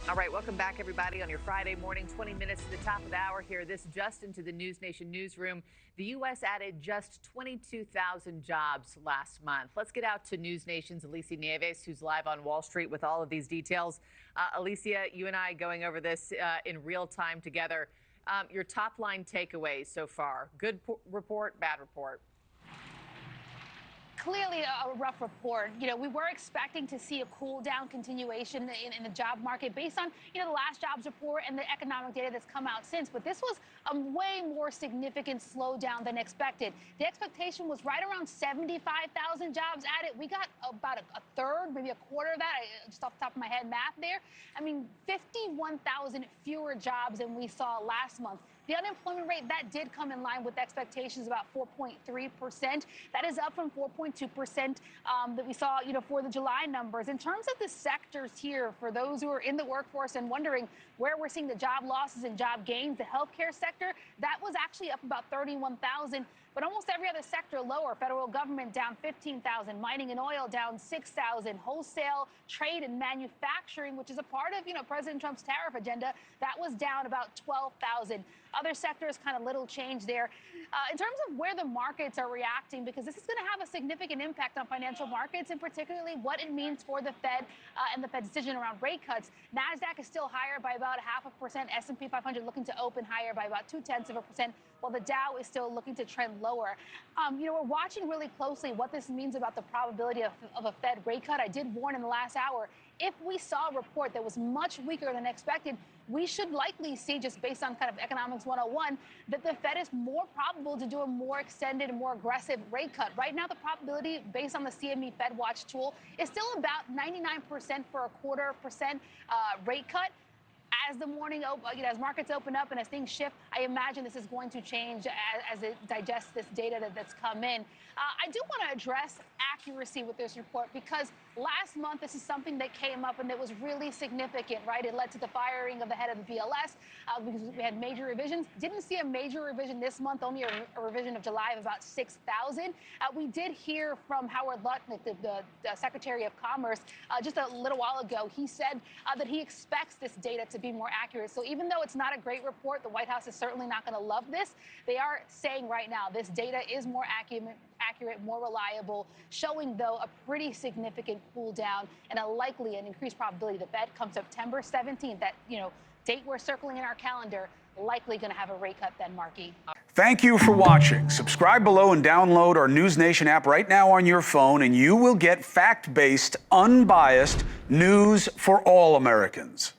All right, welcome back, everybody, on your Friday morning, 20 minutes to the top of the hour here. This just into the NewsNation newsroom. The U.S. added just 22,000 jobs last month. Let's get out to NewsNation's Alicia Nieves, who's live on Wall Street with all of these details. Alicia, you and I going over this in real time together. Your top line takeaways so far. Good report, bad report. Clearly a rough report. We were expecting to see a cool down continuation in the job market based on, the last jobs report and the economic data that's come out since. But this was a way more significant slowdown than expected. The expectation was right around 75,000 jobs added. We got about a third, maybe a quarter of that, just off the top of my head math there. 51,000 fewer jobs than we saw last month. The unemployment rate, that did come in line with expectations, about 4.3%. That is up from 4.2% that we saw, for the July numbers. In terms of the sectors here, for those who are in the workforce and wondering where we're seeing the job losses and job gains, the healthcare sector, that was actually up about 31,000. But almost every other sector lower. Federal government down 15,000, mining and oil down 6,000, wholesale, trade and manufacturing, which is a part of President Trump's tariff agenda, that was down about 12,000. Other sectors kind of little change there. In terms of where the markets are reacting, because this is going to have a significant impact on financial markets, and particularly what it means for the Fed and the Fed's decision around rate cuts. NASDAQ is still higher by about 0.5%. S&P 500 looking to open higher by about 0.2%, while the Dow is still looking to trend lower. We're watching really closely what this means about the probability of a Fed rate cut. I did warn in the last hour, if we saw a report that was much weaker than expected, we should likely see, just based on kind of economics 101, that the Fed is more probable to do a more extended, more aggressive rate cut. Right now, the probability, based on the CME Fed Watch tool, is still about 99% for a 0.25% rate cut. As the morning, as markets open up and as things shift, I imagine this is going to change as it digests this data that's come in. I do want to address accuracy with this report, because last month this is something that came up and that was really significant, right? It led to the firing of the head of the BLS because we had major revisions. Didn't see a major revision this month, only a revision of July of about 6,000. We did hear from Howard Lutnick, the Secretary of Commerce, just a little while ago. He said that he expects this data to be more accurate. So even though it's not a great report, the White House is certainly not going to love this. They are saying right now this data is more accurate, more reliable, showing, though, a pretty significant cool down and a likely and increased probability the Fed come September 17th, that, date we're circling in our calendar, likely going to have a rate cut then, Markie. Thank you for watching. Subscribe below and download our NewsNation app right now on your phone, and you will get fact-based, unbiased news for all Americans.